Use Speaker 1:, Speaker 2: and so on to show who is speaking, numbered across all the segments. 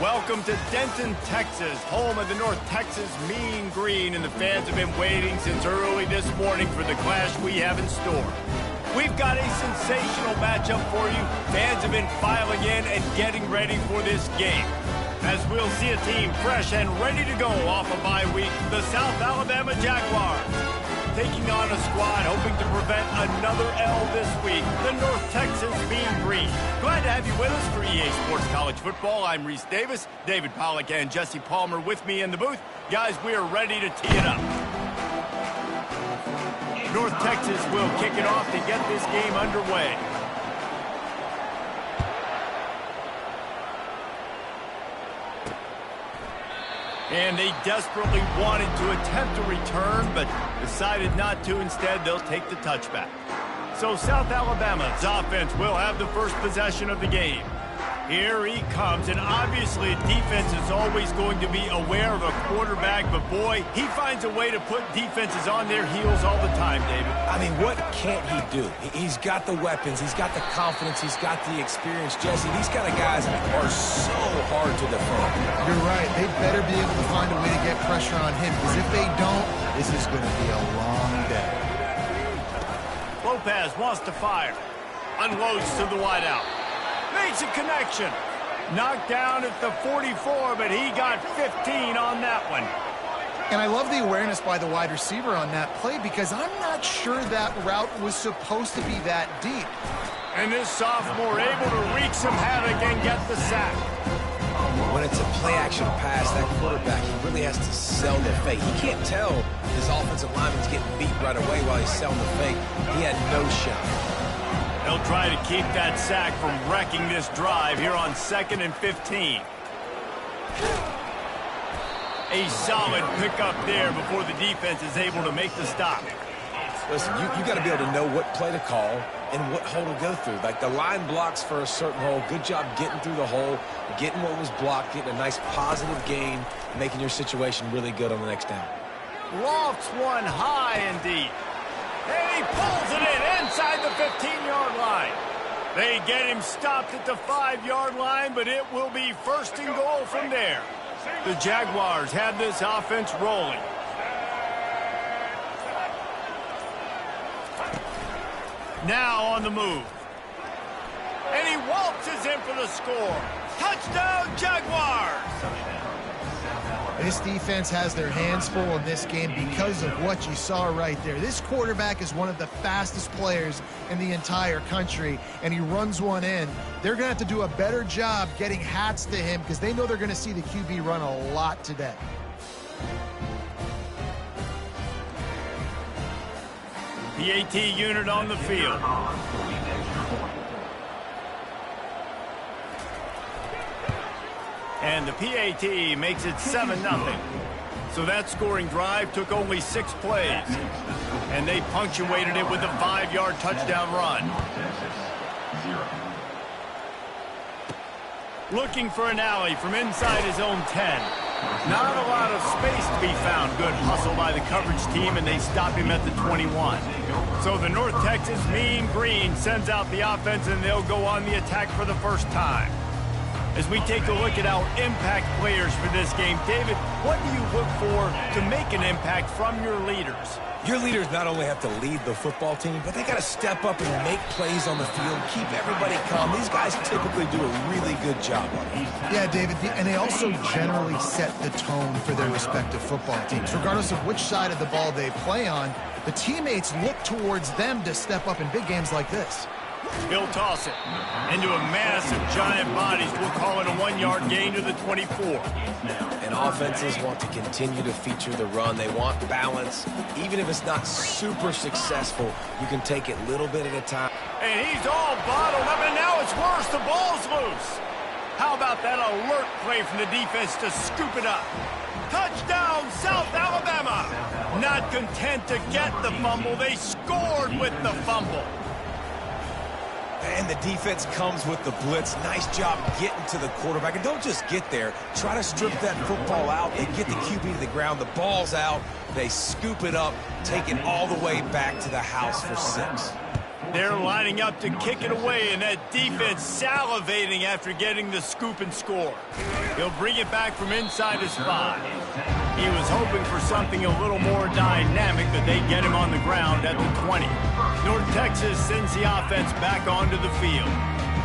Speaker 1: Welcome to Denton, Texas, home of the North Texas Mean Green, and the fans have been waiting since early this morning for the clash we have in store. We've got a sensational matchup for you. Fans have been filing in and getting ready for this game. As we'll see a team fresh and ready to go off a bye week, the South Alabama Jaguars. Taking on a squad hoping to prevent another L this week, the North Texas Mean Green. Glad to have you with us for EA Sports College Football. I'm Reese Davis, David Pollack and Jesse Palmer with me in the booth. Guys, we are ready to tee it up. North Texas will kick it off to get this game underway. And they desperately wanted to attempt a return, but decided not to. Instead, they'll take the touchback. So South Alabama's offense will have the first possession of the game. Here he comes, and obviously defense is always going to be aware of a quarterback, but boy, he finds a way to put defenses on their heels all the time, David.
Speaker 2: I mean, what can't he do? He's got the weapons, he's got the confidence, he's got the experience. Jesse, these kind of guys are so hard to defend.
Speaker 3: You're right. They better be able to find a way to get pressure on him, because if they don't, this is going to be a long day.
Speaker 1: Lopez wants to fire. Unloads to the wideout. Makes a connection. Knocked down at the 44, but he got 15 on that one.
Speaker 3: And I love the awareness by the wide receiver on that play, because I'm not sure that route was supposed to be that deep.
Speaker 1: And this sophomore able to wreak some havoc and get the sack.
Speaker 2: When it's a play-action pass, that quarterback, he really has to sell the fake. He can't tell his offensive lineman's getting beat right away while he's selling the fake. He had no shot.
Speaker 1: They'll try to keep that sack from wrecking this drive here on 2nd and 15. A solid pickup there before the defense is able to make the stop.
Speaker 2: Listen, you got to be able to know what play to call and what hole to go through. Like the line blocks for a certain hole. Good job getting through the hole, getting what was blocked, getting a nice positive gain, making your situation really good on the next down.
Speaker 1: Lofts one high and deep. And he pulls it in inside the 15-yard line. They get him stopped at the 5-yard line, but it will be 1st and goal from there. The Jaguars have this offense rolling. Now on the move. And he waltzes in for the score. Touchdown, Jaguars!
Speaker 3: This defense has their hands full in this game because of what you saw right there. This quarterback is one of the fastest players in the entire country, and he runs one in. They're going to have to do a better job getting hats to him, because they know they're going to see the QB run a lot today.
Speaker 1: PAT unit on the field. And the PAT makes it 7-0. So that scoring drive took only 6 plays. And they punctuated it with a 5-yard touchdown run. Looking for an alley from inside his own 10. Not a lot of space to be found. Good hustle by the coverage team, and they stop him at the 21. So the North Texas Mean Green sends out the offense, and they'll go on the attack for the first time. As we take a look at our impact players for this game, David, what do you look for to make an impact from your leaders?
Speaker 2: Your leaders not only have to lead the football team, but they got to step up and make plays on the field, keep everybody calm. These guys typically do a really good job on it.
Speaker 3: Yeah, David, and they also generally set the tone for their respective football teams. Regardless of which side of the ball they play on, the teammates look towards them to step up in big games like this.
Speaker 1: He'll toss it into a mass of giant bodies. We'll call it a 1-yard gain to the 24.
Speaker 2: And offenses want to continue to feature the run. They want balance. Even if it's not super successful, you can take it little bit at a time.
Speaker 1: And he's all bottled up, and now it's worse. The ball's loose. How about that alert play from the defense to scoop it up? Touchdown, South Alabama. Not content to get the fumble, they scored with the fumble.
Speaker 2: And the defense comes with the blitz. Nice job getting to the quarterback. And don't just get there. Try to strip that football out and get the QB to the ground. The ball's out. They scoop it up, take it all the way back to the house for 6.
Speaker 1: They're lining up to kick it away, and that defense salivating after getting the scoop and score. He'll bring it back from inside his 5. He was hoping for something a little more dynamic, but they get him on the ground at the 20. North Texas sends the offense back onto the field.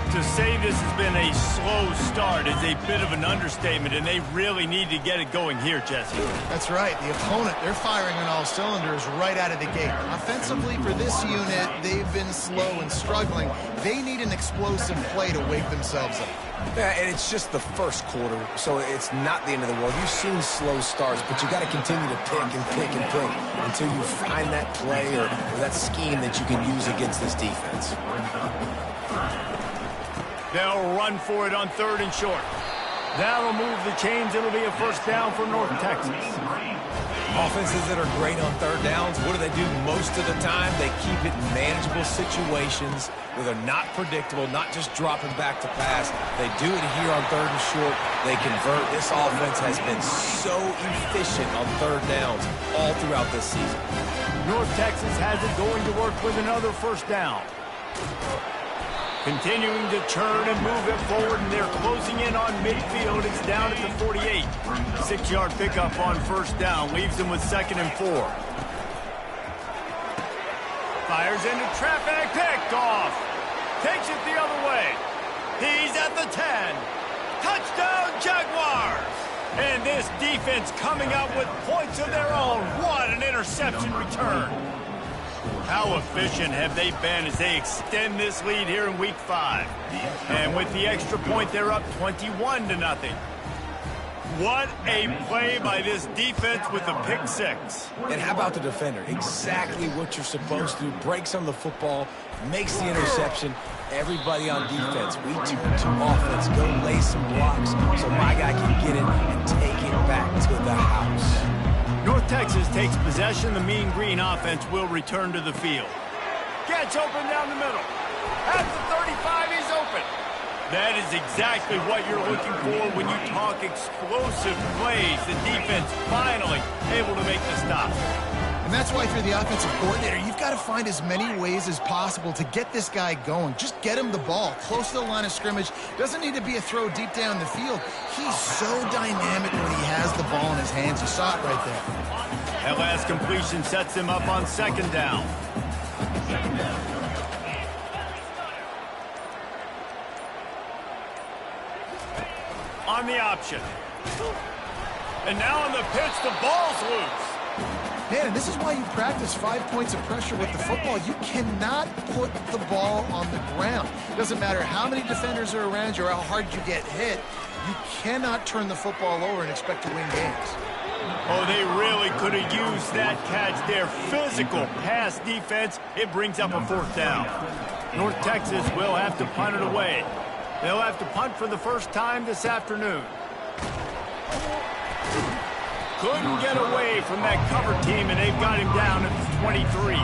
Speaker 1: To say this has been a slow start is a bit of an understatement, and they really need to get it going here, Jesse.
Speaker 3: That's right. The opponent, they're firing on all cylinders right out of the gate. Offensively, for this unit, they've been slow and struggling. They need an explosive play to wake themselves up.
Speaker 2: Yeah, and it's just the first quarter, so it's not the end of the world. You've seen slow starts, but you got to continue to pick and pick and pick until you find that play or that scheme that you can use against this defense.
Speaker 1: They'll run for it on 3rd and short. That'll move the chains. It'll be a first down for North Texas.
Speaker 2: Offenses that are great on 3rd downs, what do? Most of the time, they keep it in manageable situations where they're not predictable, not just dropping back to pass. They do it here on 3rd and short. They convert. This offense has been so efficient on 3rd downs all throughout this season.
Speaker 1: North Texas has it going to work with another first down. Continuing to churn and move it forward, and they're closing in on midfield. It's down at the 48. 6-yard pickup on first down leaves them with 2nd and 4. Fires into traffic, picked off. Takes it the other way. He's at the 10. Touchdown, Jaguars! And this defense coming up with points of their own. What an interception return. How efficient have they been as they extend this lead here in Week 5? And with the extra point, they're up 21-0. What a play by this defense with the pick 6.
Speaker 2: And how about the defender? Exactly what you're supposed to do. Breaks on the football, makes the interception. Everybody on defense, we turn to offense. Go lay some blocks so my guy can get it and take it back to the house.
Speaker 1: North Texas takes possession. The Mean Green offense will return to the field. Gets open down the middle. At the 35, he's open. That is exactly what you're looking for when you talk explosive plays. The defense finally able to make the stop.
Speaker 3: And that's why if you're the offensive coordinator, you've got to find as many ways as possible to get this guy going. Just get him the ball close to the line of scrimmage. Doesn't need to be a throw deep down the field. He's so dynamic when he has the ball in his hands. You saw it right there.
Speaker 1: That last completion sets him up on 2nd down. On the option. And now on the pitch, the ball's loose.
Speaker 3: Man, and this is why you practice 5 points of pressure with the football. You cannot put the ball on the ground. Doesn't matter how many defenders are around you or how hard you get hit. You cannot turn the football over and expect to win games.
Speaker 1: Oh, they really could have used that catch there. Physical pass defense. It brings up a 4th down. North Texas will have to punt it away. They'll have to punt for the first time this afternoon. Couldn't get away from that cover team, and they've got him down at the 23.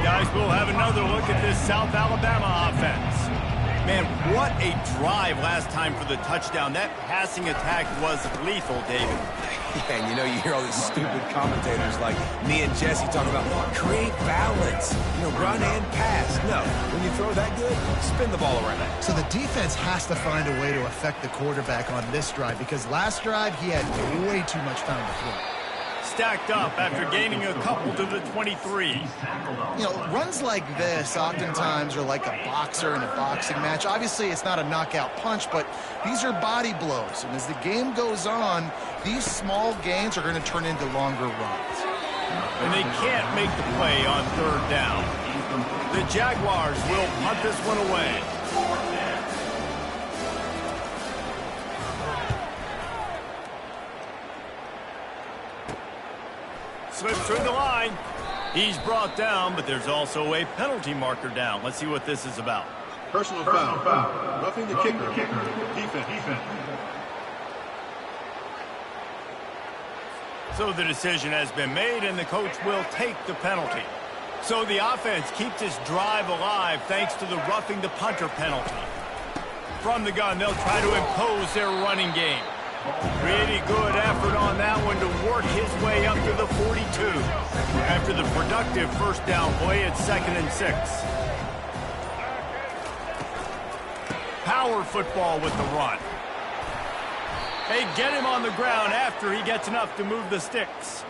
Speaker 1: Guys, we'll have another look at this South Alabama offense. Man, what a drive last time for the touchdown. That passing attack was lethal, David.
Speaker 2: Yeah, and you know, you hear all these stupid commentators like me and Jesse talking about create balance, run and pass. No, when you throw that good, spin the ball around.
Speaker 3: So the defense has to find a way to affect the quarterback on this drive because last drive he had way too much time to throw.
Speaker 1: Stacked up after gaining a couple to the 23.
Speaker 3: Runs like this oftentimes are like a boxer in a boxing match. Obviously, it's not a knockout punch, but these are body blows. And as the game goes on, these small gains are going to turn into longer runs.
Speaker 1: And they can't make the play on 3rd down. The Jaguars will punt this one away. Slips through the line. He's brought down, but there's also a penalty marker down. Let's see what this is about.
Speaker 4: Personal foul. Roughing the kicker. Defense.
Speaker 1: So the decision has been made, and the coach will take the penalty. So the offense keeps this drive alive thanks to the roughing the punter penalty. From the gun, they'll try to impose their running game. Pretty good effort on that one to work his way up to the 42. After the productive first down play, it's 2nd and 6. Power football with the run. They get him on the ground after he gets enough to move the sticks.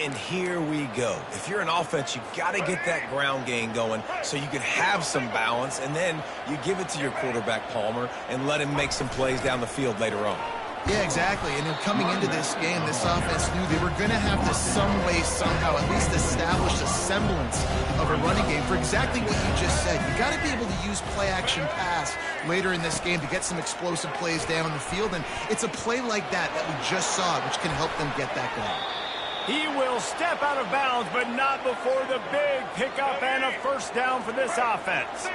Speaker 2: And here we go. If you're an offense, you got to get that ground game going so you can have some balance, and then you give it to your quarterback, Palmer, and let him make some plays down the field later on.
Speaker 3: Yeah, exactly. And then coming into this game, this offense knew they were going to have to some way, somehow, at least establish a semblance of a running game for exactly what you just said. You got to be able to use play-action pass later in this game to get some explosive plays down the field, and it's a play like that we just saw, which can help them get that going.
Speaker 1: He will step out of bounds, but not before the big pickup and a first down for this offense.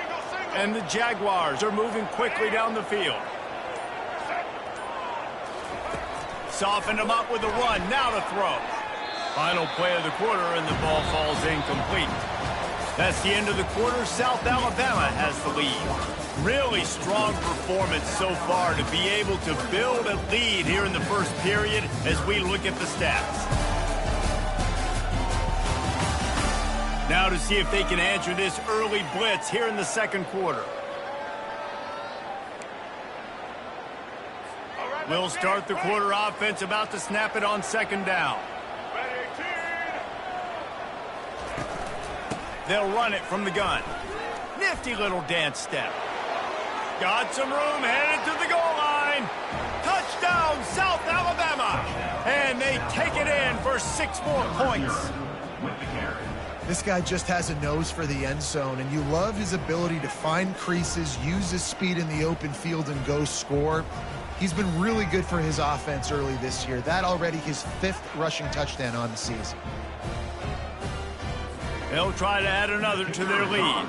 Speaker 1: And the Jaguars are moving quickly down the field. Softened him up with a run, now to throw. Final play of the quarter, and the ball falls incomplete. That's the end of the quarter. South Alabama has the lead. Really strong performance so far to be able to build a lead here in the first period as we look at the stats. Now to see if they can answer this early blitz here in the second quarter. We'll start the quarter offense, about to snap it on 2nd down. They'll run it from the gun. Nifty little dance step. Got some room, headed to the goal line. Touchdown, South Alabama. And they take it in for 6 more points.
Speaker 3: This guy just has a nose for the end zone, and you love his ability to find creases, use his speed in the open field, and go score. He's been really good for his offense early this year. That already his 5th rushing touchdown on the season.
Speaker 1: They'll try to add another to their lead.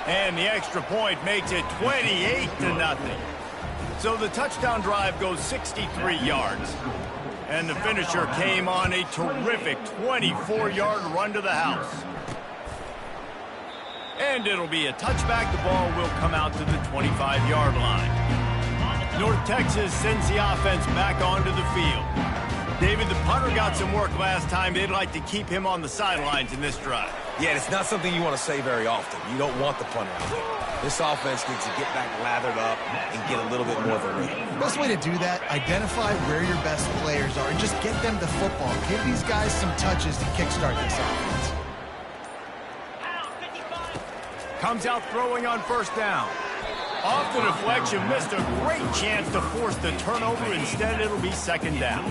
Speaker 1: And the extra point makes it 28-0. So the touchdown drive goes 63 yards. And the finisher came on a terrific 24-yard run to the house. And it'll be a touchback. The ball will come out to the 25-yard line. North Texas sends the offense back onto the field. David, the punter got some work last time. They'd like to keep him on the sidelines in this drive.
Speaker 2: Yeah, it's not something you want to say very often. You don't want the punter out there. This offense needs to get back lathered up and get a little bit more of a rhythm.
Speaker 3: Best way to do that, identify where your best players are and just get them the football. Give these guys some touches to kickstart this offense.
Speaker 1: Comes out throwing on 1st down. Off the deflection, missed a great chance to force the turnover. Instead, it'll be 2nd down.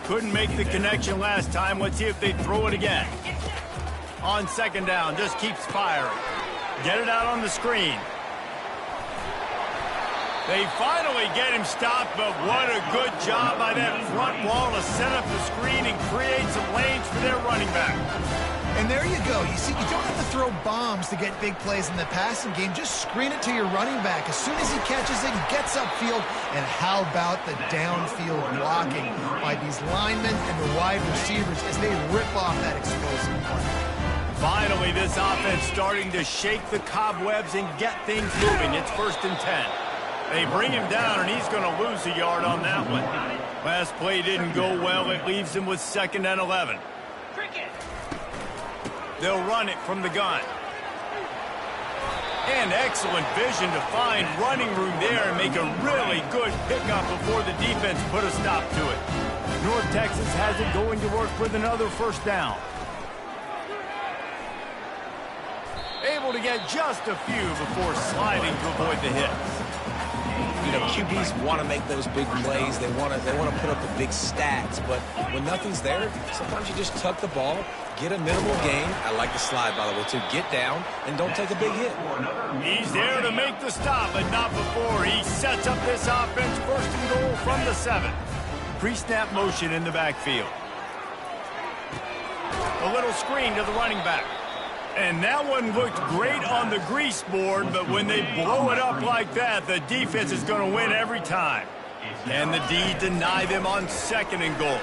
Speaker 1: Couldn't make the connection last time. Let's see if they throw it again. On 2nd down, just keeps firing. Get it out on the screen. They finally get him stopped, but what a good job by that front wall to set up the screen and create some lanes for their running back.
Speaker 3: And there you go. You see, you don't have to throw bombs to get big plays in the passing game. Just screen it to your running back. As soon as he catches it, he gets upfield. And how about the downfield blocking by these linemen and the wide receivers as they rip off that explosive play.
Speaker 1: Finally, this offense starting to shake the cobwebs and get things moving. It's 1st and 10. They bring him down, and he's going to lose a yard on that one. Last play didn't go well. It leaves him with 2nd and 11. They'll run it from the gun. And excellent vision to find running room there and make a really good pickup before the defense put a stop to it. North Texas has it going to work with another 1st down. Able to get just a few before sliding to avoid the hits.
Speaker 2: You know, QBs want to make those big plays. They want to put up the big stats. But when nothing's there, sometimes you just tuck the ball, get a minimal gain. I like the slide, by the way, too. Get down and don't take a big hit.
Speaker 1: He's there to make the stop, but not before he sets up this offense. 1st and goal from the 7. Pre-snap motion in the backfield. A little screen to the running back. And that one looked great on the grease board, but when they blow it up like that, the defense is going to win every time. Can the D deny them on 2nd and goal?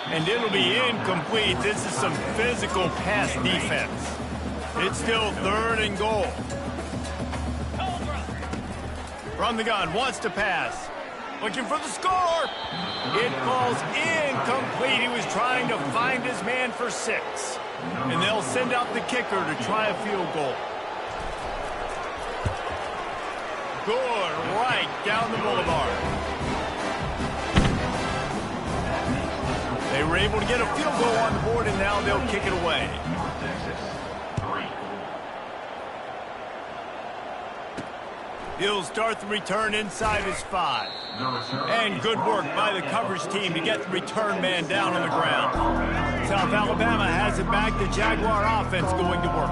Speaker 1: And it'll be incomplete. This is some physical pass defense. It's still 3rd and goal. From the gun, wants to pass. Looking for the score. It falls incomplete. He was trying to find his man for 6. And they'll send out the kicker to try a field goal. Good, right down the boulevard. They were able to get a field goal on the board, and now they'll kick it away. He'll start the return inside his 5. And good work by the coverage team to get the return man down on the ground. South Alabama has it back. The Jaguar offense going to work.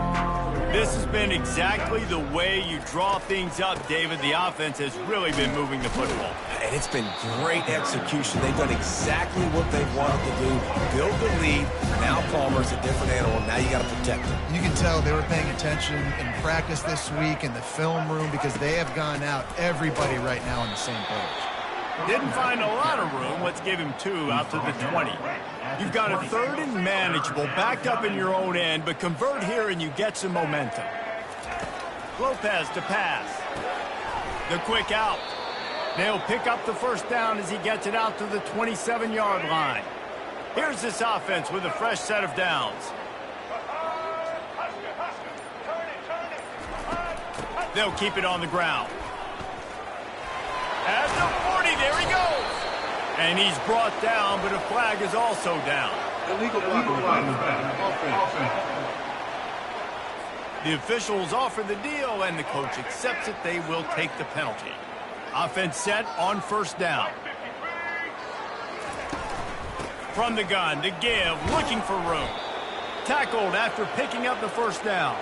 Speaker 1: This has been exactly the way you draw things up, David. The offense has really been moving the football.
Speaker 2: And it's been great execution. They've done exactly what they've wanted to do. Build the lead. Now Palmer's a different animal. Now you got to protect him.
Speaker 3: You can tell they were paying attention in practice this week in the film room because they have gone out, everybody right now on the same page.
Speaker 1: Didn't find a lot of room. Let's give him 2 out to the 20. You've got a 3rd and manageable, backed up in your own end, but convert here and you get some momentum. Lopez to pass. The quick out. They'll pick up the first down as he gets it out to the 27-yard line. Here's this offense with a fresh set of downs. They'll keep it on the ground. At the 40, there he goes. And he's brought down, but a flag is also down.
Speaker 4: Illegal flag is back.
Speaker 1: The officials offer the deal, and the coach accepts it. They will take the penalty. Offense set on first down. From the gun to give, looking for room. Tackled after picking up the first down.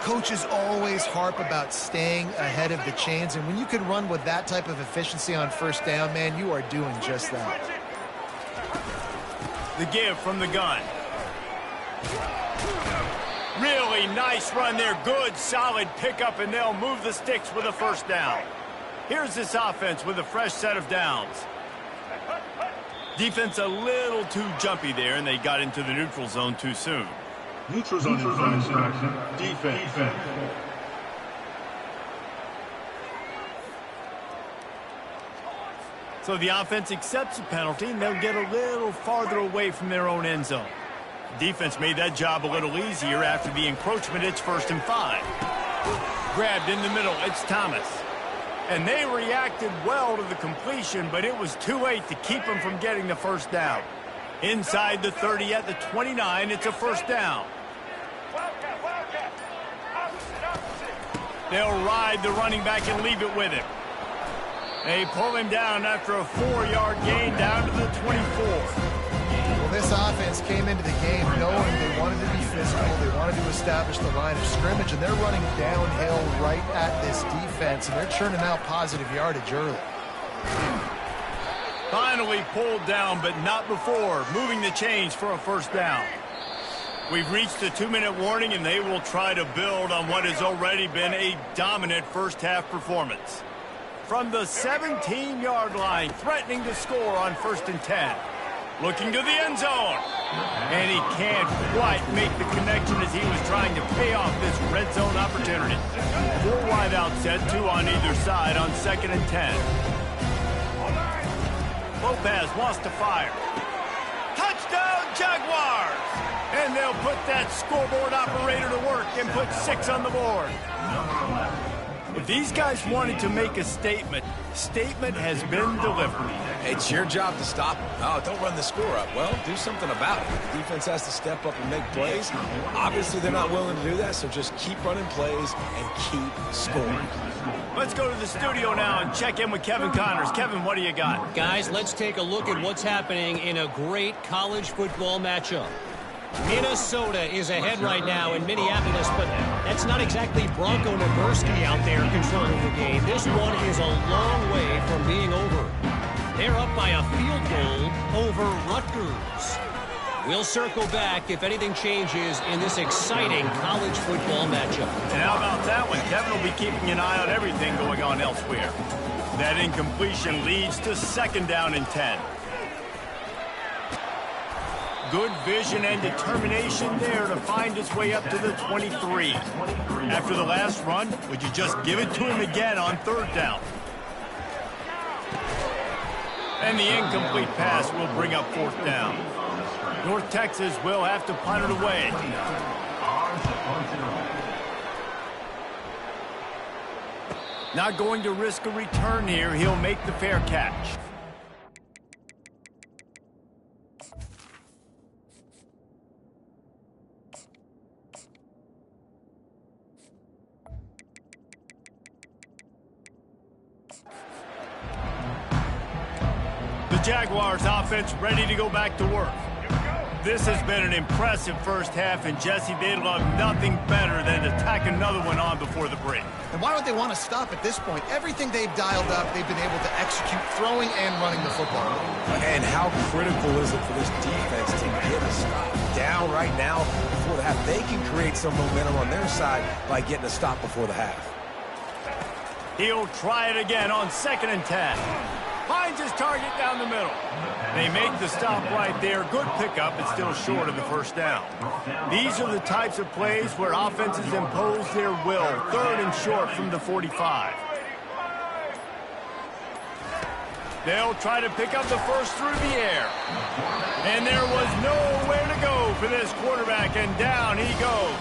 Speaker 3: Coaches always harp about staying ahead of the chains, and when you can run with that type of efficiency on first down, man, you are doing just that.
Speaker 1: The give from the gun. Really nice run there. Good, solid pickup, and they'll move the sticks with a first down. Here's this offense with a fresh set of downs. Defense a little too jumpy there, and they got into the neutral zone too soon.
Speaker 4: Neutral zone infraction. Defense.
Speaker 1: So the offense accepts the penalty, and they'll get a little farther away from their own end zone. Defense made that job a little easier after the encroachment. It's 1st and 5. Grabbed in the middle. It's Thomas. And they reacted well to the completion, but it was too late to keep them from getting the first down. Inside the 30 at the 29, it's a first down. They'll ride the running back and leave it with him. They pull him down after a 4-yard gain down to the 24.
Speaker 3: Well, this offense came into the game knowing they wanted to be physical, they wanted to establish the line of scrimmage, and they're running downhill right at this defense, and they're churning out positive yardage early.
Speaker 1: Finally pulled down, but not before. Moving the chains for a first down. We've reached the 2-minute warning, and they will try to build on what has already been a dominant first-half performance. From the 17-yard line, threatening to score on 1st and 10. Looking to the end zone. And he can't quite make the connection as he was trying to pay off this red zone opportunity. 4 wide out set, 2 on either side on 2nd and 10. Lopez wants to fire. Touchdown, Jaguars! And they'll put that scoreboard operator to work and put 6 on the board. If these guys wanted to make a statement has been delivered.
Speaker 2: It's your job to stop them. Oh, don't run the score up. Well, do something about it. The defense has to step up and make plays. Obviously, they're not willing to do that, so just keep running plays and keep scoring.
Speaker 1: Let's go to the studio now and check in with Kevin Connors. Kevin, what do you got?
Speaker 5: Guys, let's take a look at what's happening in a great college football matchup. Minnesota is ahead right now in Minneapolis, but that's not exactly Bronco Nagurski out there controlling the game. This one is a long way from being over. They're up by a field goal over Rutgers. We'll circle back if anything changes in this exciting college football matchup.
Speaker 1: And how about that one? Kevin will be keeping an eye on everything going on elsewhere. That incompletion leads to 2nd down and 10. Good vision and determination there to find his way up to the 23. After the last run, would you just give it to him again on 3rd down? And the incomplete pass will bring up 4th down. North Texas will have to punt it away. Not going to risk a return here. He'll make the fair catch. The Jaguars offense ready to go back to work. This has been an impressive first half, and Jesse, they'd love nothing better than to tack another one on before the break.
Speaker 3: And why would they want to stop at this point? Everything they've dialed up, they've been able to execute throwing and running the football.
Speaker 2: And how critical is it for this defense to get a stop down right now before the half? They can create some momentum on their side by getting a stop before the half.
Speaker 1: He'll try it again on 2nd and 10. Finds his target down the middle. They make the stop right there. Good pickup, but still short of the 1st down. These are the types of plays where offenses impose their will. 3rd and short from the 45. They'll try to pick up the first through the air. And there was nowhere to go for this quarterback, and down he goes.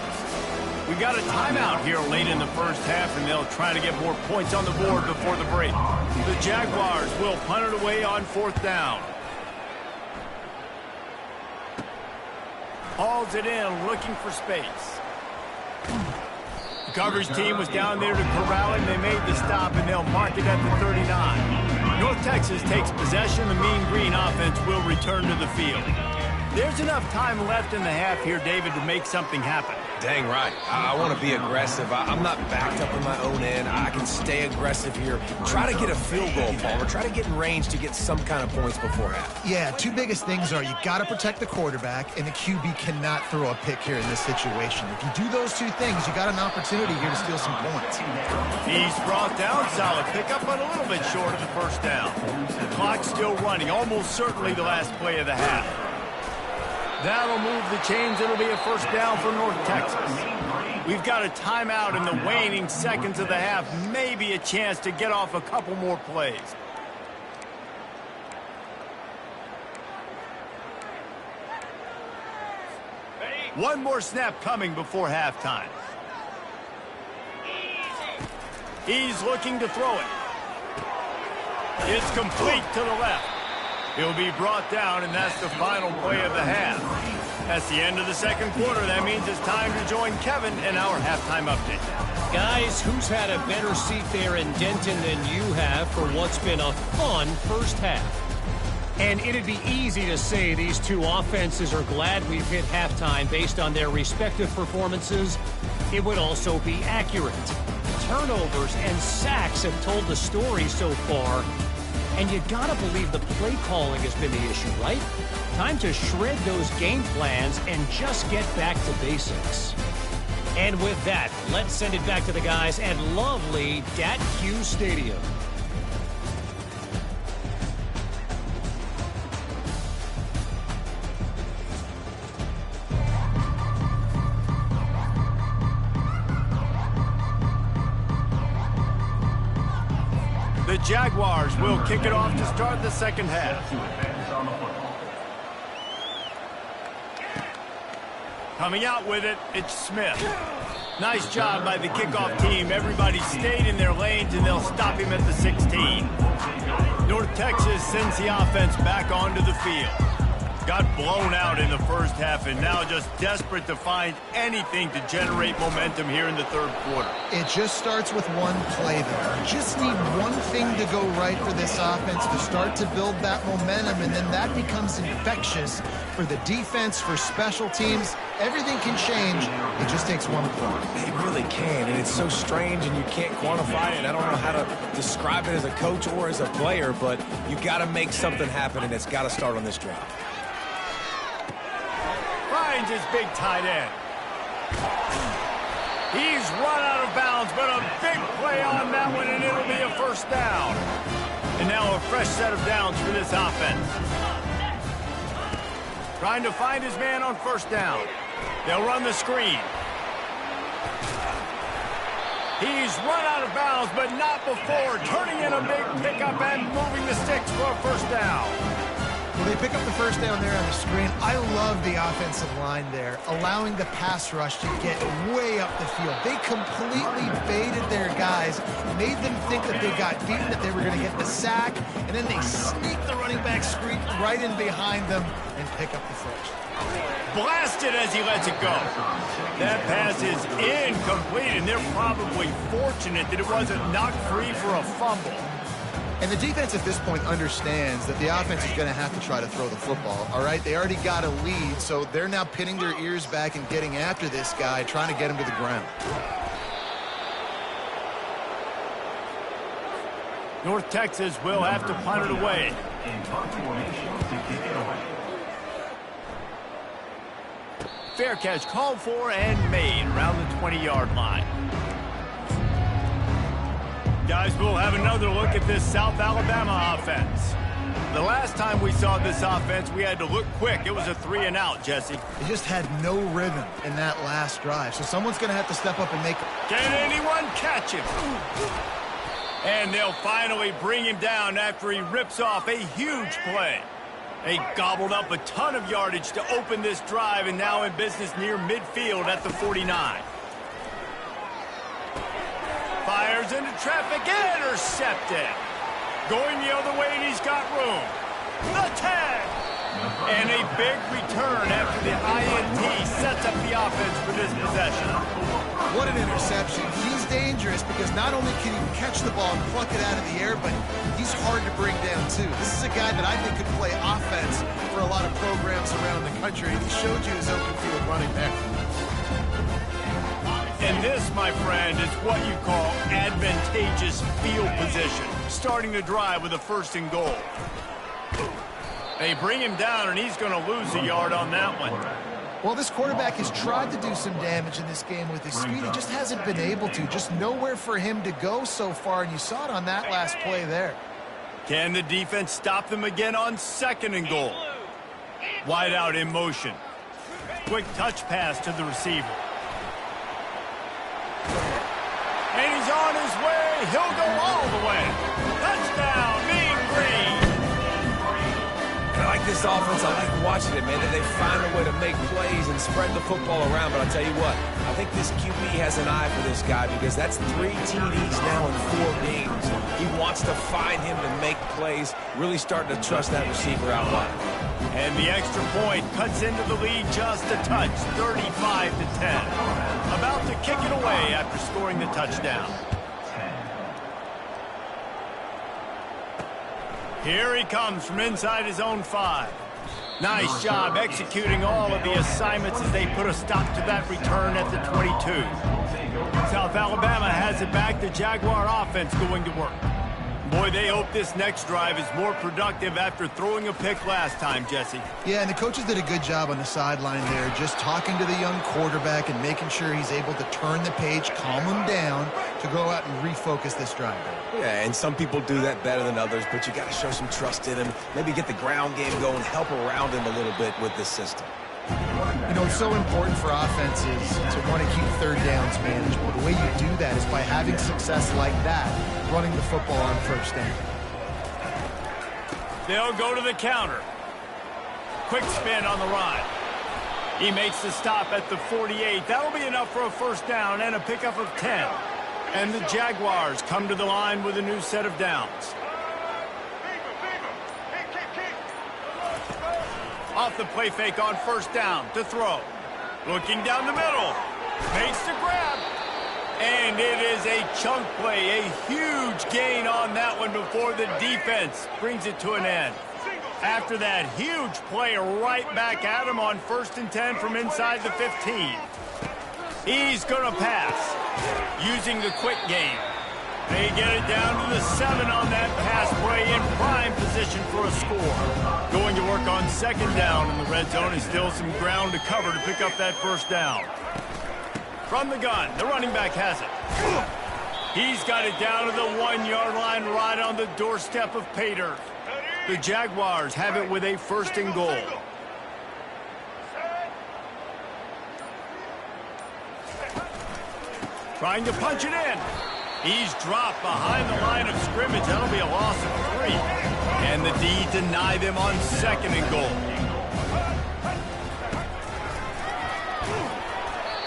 Speaker 1: We got a timeout here late in the first half, and they'll try to get more points on the board before the break. The Jaguars will punt it away on 4th down. Hauls it in, looking for space. The coverage team was down there to corral him. They made the stop, and they'll mark it at the 39. North Texas takes possession. The Mean Green offense will return to the field. There's enough time left in the half here, David, to make something happen.
Speaker 2: Dang right. I want to be aggressive. I'm not backed up in my own end. I can stay aggressive here. Try to get a field goal, Palmer. Try to get in range to get some kind of points before half.
Speaker 3: Yeah, 2 biggest things are you got to protect the quarterback, and the QB cannot throw a pick here in this situation. If you do those 2 things, you got an opportunity here to steal some points.
Speaker 1: He's brought down. Solid pickup, but a little bit short of the 1st down. The clock's still running. Almost certainly the last play of the half. That'll move the chains. It'll be a 1st down for North Texas. We've got a timeout in the waning seconds of the half. Maybe a chance to get off a couple more plays. One more snap coming before halftime. He's looking to throw it. It's complete to the left. He'll be brought down, and that's the final play of the half. That's the end of the 2nd quarter. That means it's time to join Kevin in our halftime update.
Speaker 5: Guys, who's had a better seat there in Denton than you have for what's been a fun first half? And it'd be easy to say these 2 offenses are glad we've hit halftime based on their respective performances. It would also be accurate. Turnovers and sacks have told the story so far. And you gotta believe the play calling has been the issue, right? Time to shred those game plans and just get back to basics. And with that, let's send it back to the guys at lovely Dat-Q Stadium.
Speaker 1: The Jaguars will kick it off to start the 2nd half. Coming out with it, it's Smith. Nice job by the kickoff team. Everybody stayed in their lanes, and they'll stop him at the 16. North Texas sends the offense back onto the field. Got blown out in the first half, and now just desperate to find anything to generate momentum here in the 3rd quarter.
Speaker 3: It just starts with one play there. You just need one thing to go right for this offense to start to build that momentum, and then that becomes infectious for the defense, for special teams. Everything can change. It just takes one play.
Speaker 2: It really can, and it's so strange, and you can't quantify it. I don't know how to describe it as a coach or as a player, but you got to make something happen, and it's got to start on this drive.
Speaker 1: Finds his big tight end. He's run out of bounds, but a big play on that one, and it'll be a 1st down. And now a fresh set of downs for this offense. Trying to find his man on 1st down. They'll run the screen. He's run out of bounds, but not before turning in a big pickup and moving the sticks for a first down.
Speaker 3: Well, they pick up the first down there on the screen. I love the offensive line there, allowing the pass rush to get way up the field. They completely baited their guys, made them think that they got beaten, that they were going to get the sack, and then they sneak the running back screen right in behind them and pick up the first.
Speaker 1: Blasted as he lets it go. That pass is incomplete, and they're probably fortunate that it wasn't knocked free for a fumble.
Speaker 3: And the defense at this point understands that the offense is going to have to try to throw the football, all right? They already got a lead, so they're now pinning their ears back and getting after this guy, trying to get him to the ground.
Speaker 1: North Texas will have to punt it away. Fair catch called for and made around the 20-yard line. Guys, we'll have another look at this South Alabama offense. The last time we saw this offense, we had to look quick. It was a 3-and-out, Jesse.
Speaker 3: They just had no rhythm in that last drive, so someone's going to have to step up and make it.
Speaker 1: Can anyone catch him? And they'll finally bring him down after he rips off a huge play. They gobbled up a ton of yardage to open this drive, and now in business near midfield at the 49. Fires into traffic, intercepted. Going the other way, and he's got room. The tag! And a big return after the INT sets up the offense for this possession.
Speaker 3: What an interception. He's dangerous because not only can he catch the ball and pluck it out of the air, but he's hard to bring down, too. This is a guy that I think could play offense for a lot of programs around the country, and he showed you his open field running there.
Speaker 1: And this, my friend, is what you call advantageous field position. Starting the drive with a 1st and goal. They bring him down, and he's going to lose a yard on that one.
Speaker 3: Well, this quarterback has tried to do some damage in this game with his speed. He just hasn't been able to. Just nowhere for him to go so far, and you saw it on that last play there.
Speaker 1: Can the defense stop them again on 2nd and goal? Wide out in motion. Quick touch pass to the receiver. And he's on his way. He'll go all the way. Touchdown, Mean Green.
Speaker 2: I like this offense. I like watching it, man. They find a way to make plays and spread the football around. But I'll tell you what, I think this QB has an eye for this guy because that's 3 TDs now in 4 games. He wants to find him to make plays, really starting to trust that receiver out wide.
Speaker 1: And the extra point cuts into the lead just a touch, 35-10. About to kick it away after scoring the touchdown. Here he comes from inside his own 5. Nice job executing all of the assignments as they put a stop to that return at the 22. South Alabama has it back. The Jaguar offense going to work. Boy, they hope this next drive is more productive after throwing a pick last time, Jesse.
Speaker 3: Yeah, and the coaches did a good job on the sideline there, just talking to the young quarterback and making sure he's able to turn the page, calm him down to go out and refocus this drive.
Speaker 2: Yeah, and some people do that better than others, but you got to show some trust in him. Maybe get the ground game going, help around him a little bit with this system.
Speaker 3: You know, it's so important for offenses to want to keep 3rd downs manageable. The way you do that is by having success like that, running the football on 1st down.
Speaker 1: They'll go to the counter. Quick spin on the ride. He makes the stop at the 48. That'll be enough for a 1st down and a pickup of 10. And the Jaguars come to the line with a new set of downs. Off the play fake on 1st down to throw. Looking down the middle. Makes the grab. And it is a chunk play, a huge gain on that one before the defense brings it to an end. After that huge play, right back at him on 1st and 10 from inside the 15. He's going to pass using the quick game. They get it down to the 7 on that pass play in prime position for a score. Going to work on 2nd down in the red zone is still some ground to cover to pick up that 1st down. From the gun, the running back has it. He's got it down to the 1-yard line right on the doorstep of Pater. The Jaguars have it with a 1st and goal. Trying to punch it in. He's dropped behind the line of scrimmage. That'll be a loss of 3. And the D deny them on 2nd and goal.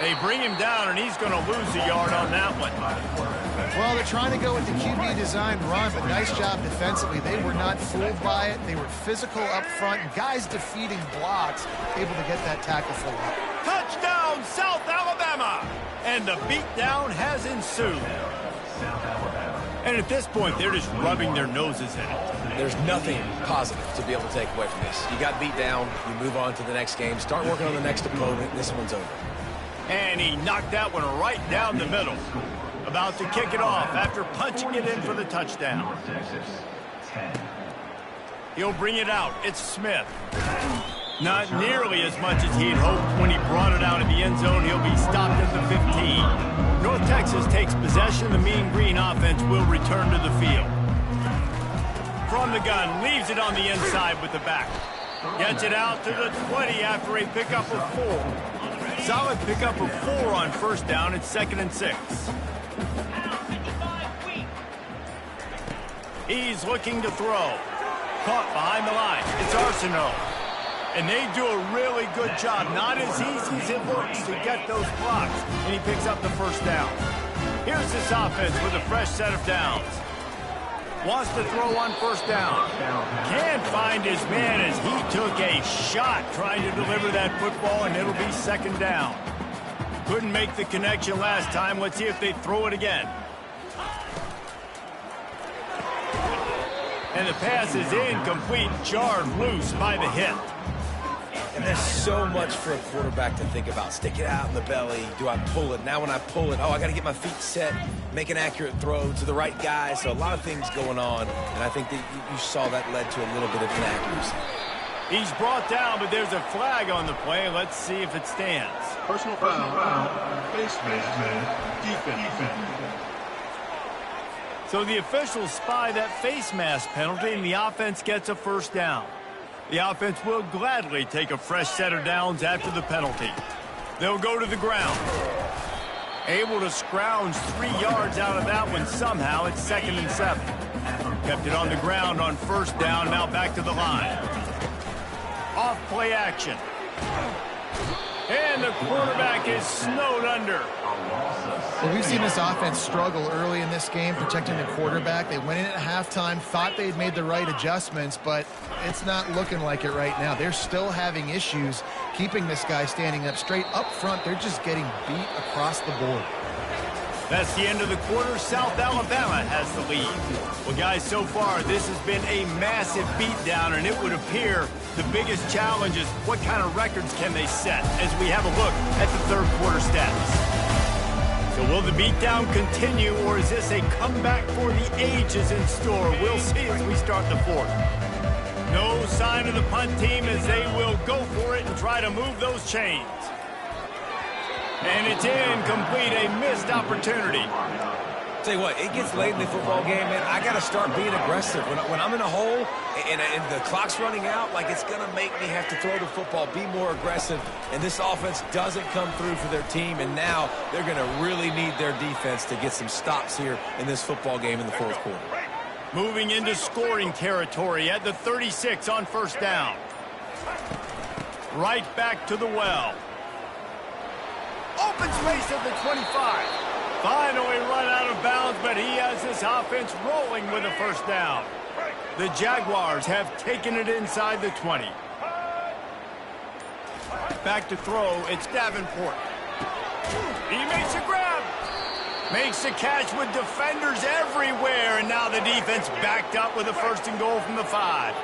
Speaker 1: They bring him down, and he's going to lose a yard on that one.
Speaker 3: Well, they're trying to go with the QB design run, but nice job defensively. They were not fooled by it. They were physical up front, and guys defeating blocks, able to get that tackle for a
Speaker 1: Touchdown, South Alabama! And the beatdown has ensued. And at this point, they're just rubbing their noses in it.
Speaker 2: There's nothing positive to be able to take away from this. You got beat down, you move on to the next game, start working on the next opponent, this one's over.
Speaker 1: And he knocked that one right down the middle. About to kick it off after punching it in for the touchdown. He'll bring it out. It's Smith. Not nearly as much as he'd hoped when he brought it out of the end zone. He'll be stopped at the 15. North Texas takes possession. The Mean Green offense will return to the field. From the gun, leaves it on the inside with the back. Gets it out to the 20 after a pickup of 4. Solid pickup of 4 on 1st down. It's 2nd and 6. He's looking to throw. Caught behind the line. It's Arsenault. And they do a really good job. Not as easy as it looks to get those blocks. And he picks up the 1st down. Here's this offense with a fresh set of downs. Wants to throw on 1st down. Can't find his man as he took a shot trying to deliver that football, and it'll be 2nd down. Couldn't make the connection last time. Let's see if they throw it again. And the pass is incomplete, jarred loose by the hit.
Speaker 2: And there's so much for a quarterback to think about. Stick it out in the belly. Do I pull it? Now when I pull it, I got to get my feet set, make an accurate throw to the right guy. So a lot of things going on, and I think that you saw that led to a little bit of inaccuracy.
Speaker 1: He's brought down, but there's a flag on the play. Let's see if it stands.
Speaker 4: Personal foul. Face mask. Defense.
Speaker 1: So the officials spy that face mask penalty, and the offense gets a 1st down. The offense will gladly take a fresh set of downs after the penalty. They'll go to the ground. Able to scrounge 3 yards out of that one somehow. It's 2nd and 7. Kept it on the ground on 1st down. Now back to the line. Off play action. And the quarterback is snowed under.
Speaker 3: Well, we've seen this offense struggle early in this game protecting the quarterback. They went in at halftime, thought they'd made the right adjustments, but it's not looking like it right now. They're still having issues keeping this guy standing up straight. Up front, they're just getting beat across the board.
Speaker 1: That's the end of the quarter. South Alabama has the lead. Well, guys, so far, this has been a massive beatdown, and it would appear the biggest challenge is what kind of records can they set as we have a look at the 3rd quarter stats. So will the beatdown continue, or is this a comeback for the ages in store? We'll see as we start the 4th. No sign of the punt team as they will go for it and try to move those chains. And it's incomplete, a missed opportunity.
Speaker 2: Tell you what, it gets late in the football game, man. I got to start being aggressive. When I'm in a hole and the clock's running out, like, it's going to make me have to throw the football, be more aggressive. And this offense doesn't come through for their team, and now they're going to really need their defense to get some stops here in this football game in the 4th quarter.
Speaker 1: Moving into scoring territory at the 36 on 1st down. Right back to the well. Open space at the 25. Finally run out of bounds, but he has this offense rolling with a 1st down. The Jaguars have taken it inside the 20. Back to throw, it's Davenport. He makes a grab. Makes the catch with defenders everywhere, and now the defense backed up with a 1st and goal from the 5.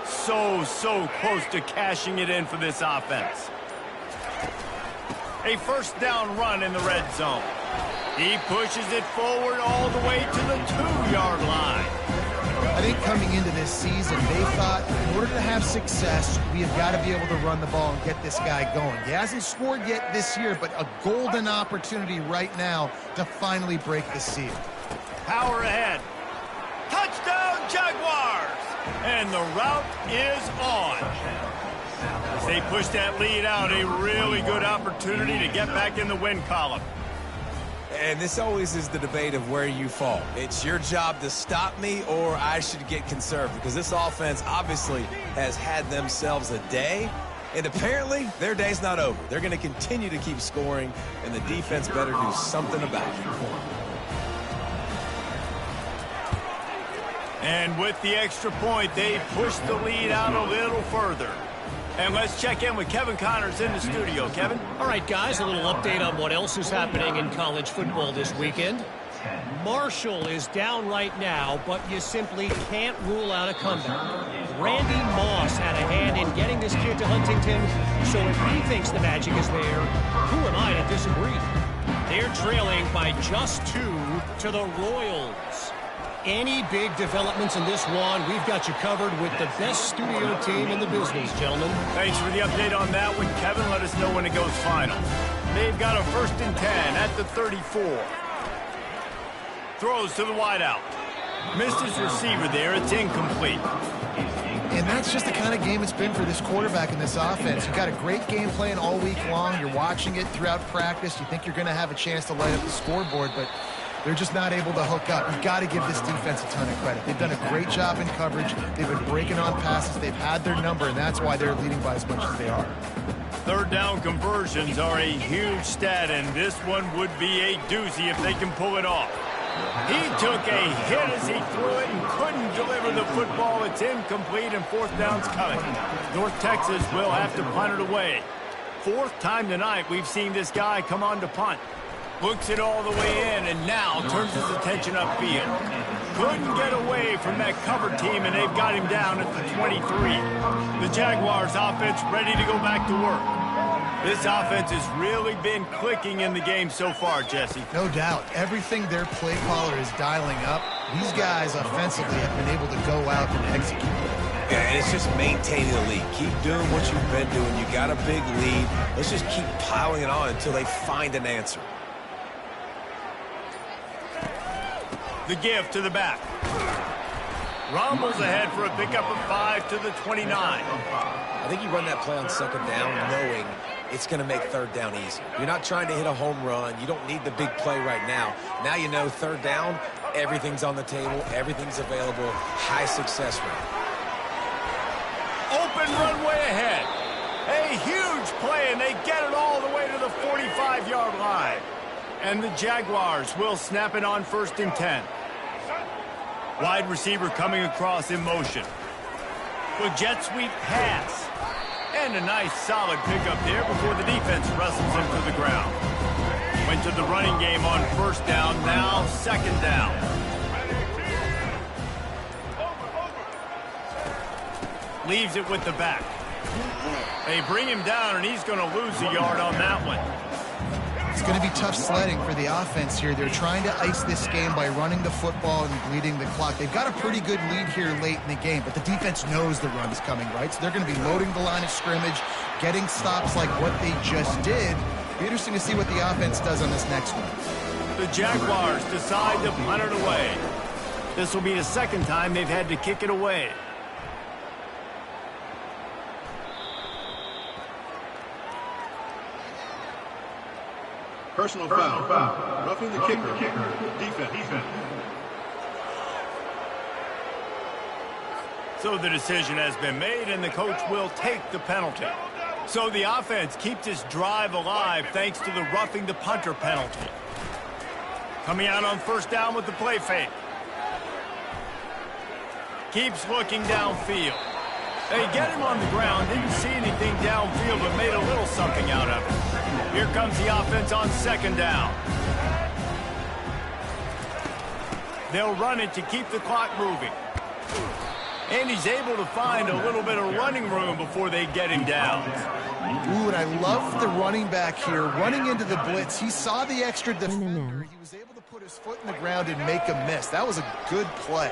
Speaker 1: So close to cashing it in for this offense. A 1st down run in the red zone. He pushes it forward all the way to the 2-yard line.
Speaker 3: I think coming into this season, they thought in order to have success, we have got to be able to run the ball and get this guy going. He hasn't scored yet this year, but a golden opportunity right now to finally break the seal.
Speaker 1: Power ahead. Touchdown, Jaguars! And the route is on. As they push that lead out, a really good opportunity to get back in the win column.
Speaker 2: And this always is the debate of where you fall. It's your job to stop me, or I should get conservative, because this offense obviously has had themselves a day, and apparently their day's not over. They're going to continue to keep scoring, and the defense better do something about it.
Speaker 1: And with the extra point, they push the lead out a little further. And let's check in with Kevin Connors in the studio. Kevin?
Speaker 5: All right, guys, a little update on what else is happening in college football this weekend. Marshall is down right now, but you simply can't rule out a comeback. Randy Moss had a hand in getting this kid to Huntington, so if he thinks the magic is there, who am I to disagree? They're trailing by just 2 to the Royals. Any big developments in this one, we've got you covered with the best studio team in the business, gentlemen.
Speaker 1: Thanks for the update on that one, Kevin. Let us know when it goes final. They've got a 1st and 10 at the 34. Throws to the wideout. Missed his receiver there. It's incomplete.
Speaker 3: And that's just the kind of game it's been for this quarterback in this offense. You've got a great game plan all week long. You're watching it throughout practice. You think you're going to have a chance to light up the scoreboard, but they're just not able to hook up. You've got to give this defense a ton of credit. They've done a great job in coverage. They've been breaking on passes. They've had their number, and that's why they're leading by as much as they are.
Speaker 1: 3rd down conversions are a huge stat, and this one would be a doozy if they can pull it off. He took a hit as he threw it and couldn't deliver the football. It's incomplete, and 4th down's coming. North Texas will have to punt it away. 4th time tonight we've seen this guy come on to punt. Looks it all the way in, and now turns his attention upfield. Couldn't get away from that cover team, and they've got him down at the 23. The Jaguars offense ready to go back to work. This offense has really been clicking in the game so far, Jesse.
Speaker 3: No doubt. Everything their play caller is dialing up, these guys offensively have been able to go out and execute.
Speaker 2: Yeah, and it's just maintaining the lead. Keep doing what you've been doing. You got a big lead. Let's just keep piling it on until they find an answer.
Speaker 1: The give to the back. Rumbles ahead for a pickup of 5 to the 29.
Speaker 2: I think you run that play on 2nd down knowing it's going to make 3rd down easy. You're not trying to hit a home run. You don't need the big play right now. Now you know 3rd down, everything's on the table, everything's available, high success rate.
Speaker 1: Open runway ahead. A huge play, and they get it all the way to the 45-yard line. And the Jaguars will snap it on 1st and 10. Wide receiver coming across in motion. With jet sweep pass. And a nice solid pickup there before the defense wrestles him to the ground. Went to the running game on 1st down, now 2nd down. Leaves it with the back. They bring him down, and he's going to lose a yard on that one.
Speaker 3: It's going to be tough sledding for the offense here. They're trying to ice this game by running the football and bleeding the clock. They've got a pretty good lead here late in the game, but the defense knows the run's coming, right? So they're going to be loading the line of scrimmage, getting stops like what they just did. It'll be interesting to see what the offense does on this next one.
Speaker 1: The Jaguars decide to punt it away. This will be the 2nd time they've had to kick it away.
Speaker 4: Personal foul. Roughing the kicker. Defense.
Speaker 1: So the decision has been made, and the coach will take the penalty. So the offense keeps this drive alive thanks to the roughing the punter penalty. Coming out on 1st down with the play fake. Keeps looking downfield. They get him on the ground, didn't see anything downfield, but made a little something out of it. Here comes the offense on 2nd down. They'll run it to keep the clock moving. And he's able to find a little bit of running room before they get him down.
Speaker 3: Ooh, and I love the running back here running into the blitz. He saw the extra defender. He was able to put his foot in the ground and make a miss. That was a good play.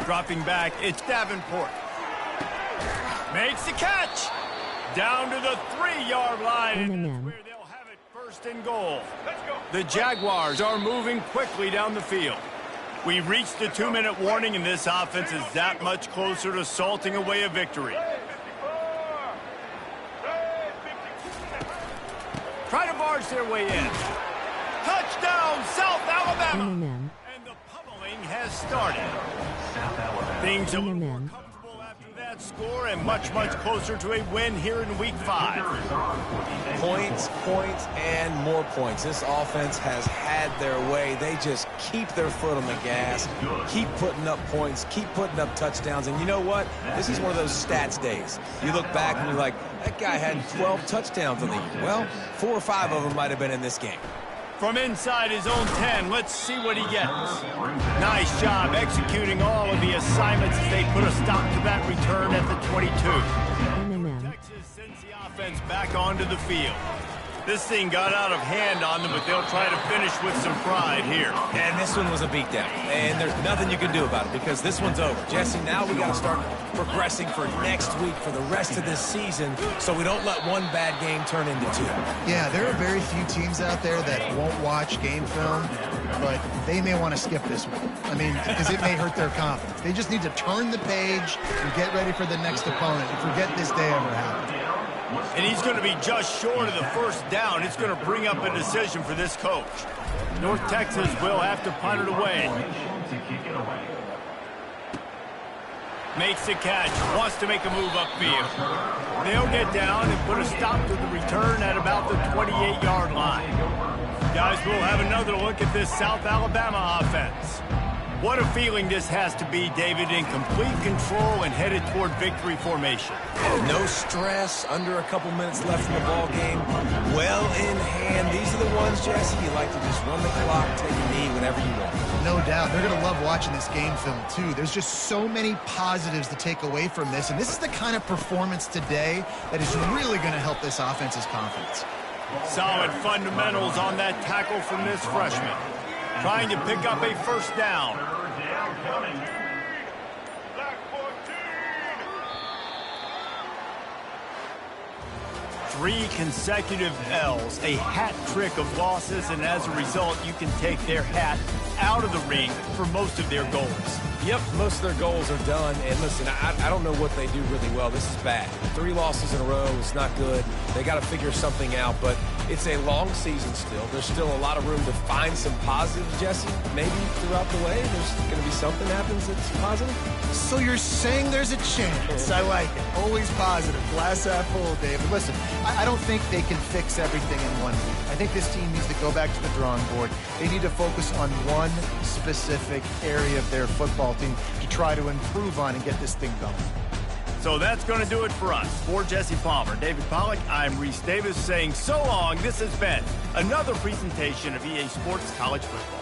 Speaker 1: Dropping back, it's Davenport. Makes the catch. Down to the 3-yard line. And that's where they'll have it 1st and goal. The Jaguars are moving quickly down the field. We reached the 2-minute warning, and this offense is that much closer to salting away a victory. charge their way in. Touchdown, South Alabama!
Speaker 6: Internet.
Speaker 1: And the pummeling has started. Things a little more
Speaker 6: Internet.
Speaker 1: comfortable after that score and much, much closer to a win here in Week 5.
Speaker 2: Points, points, and more points. This offense has had their way. They just keep their foot on the gas, keep putting up points, keep putting up touchdowns. And you know what? This is one of those stats days. You look back and you're like, that guy had 12 touchdowns in the year. Well, 4 or 5 of them might have been in this game.
Speaker 1: From inside his own 10, let's see what he gets. Nice job executing all of the assignments as they put a stop to that return at the 22.
Speaker 6: Internet.
Speaker 1: Texas sends the offense back onto the field. This thing got out of hand on them, but they'll try to finish with some pride here.
Speaker 2: And this one was a beatdown. And there's nothing you can do about it because this one's over. Jesse, now we got to start progressing for next week for the rest of this season so we don't let one bad game turn into 2.
Speaker 3: Yeah, there are very few teams out there that won't watch game film, but they may want to skip this one. I mean, because it may hurt their confidence. They just need to turn the page and get ready for the next opponent and forget this day ever happened.
Speaker 1: And he's going to be just short of the first down. It's going to bring up a decision for this coach. North Texas will have to punt it away. Makes the catch, wants to make a move upfield. They'll get down and put a stop to the return at about the 28-yard line. Guys, we'll have another look at this South Alabama offense. What a feeling this has to be, David, in complete control and headed toward victory formation.
Speaker 2: No stress, under a couple minutes left in the ball game. Well in hand. These are the ones, Jesse, you like to just run the clock, take a knee whenever you want.
Speaker 3: No doubt. They're going to love watching this game film, too. There's just so many positives to take away from this, and this is the kind of performance today that is really going to help this offense's confidence.
Speaker 1: Solid fundamentals on that tackle from this freshman. Trying to pick up a first down. Three consecutive L's, a hat trick of losses, and as a result, you can take their hat out of the ring for most of their goals.
Speaker 2: Yep, most of their goals are done. And listen, I don't know what they do really well. This is bad. 3 losses in a row is not good. They got to figure something out, but it's a long season still. There's still a lot of room to find some positives, Jesse. Maybe throughout the way, there's going to be something happens that's positive.
Speaker 3: So you're saying there's a chance. I like it. Always positive. Glass half full, David. Listen, I don't think they can fix everything in 1 week. I think this team needs to go back to the drawing board. They need to focus on one specific area of their football team to try to improve on and get this thing going.
Speaker 1: So that's going to do it for us. For Jesse Palmer, David Pollack, I'm Reese Davis saying so long. This has been another presentation of EA Sports College Football.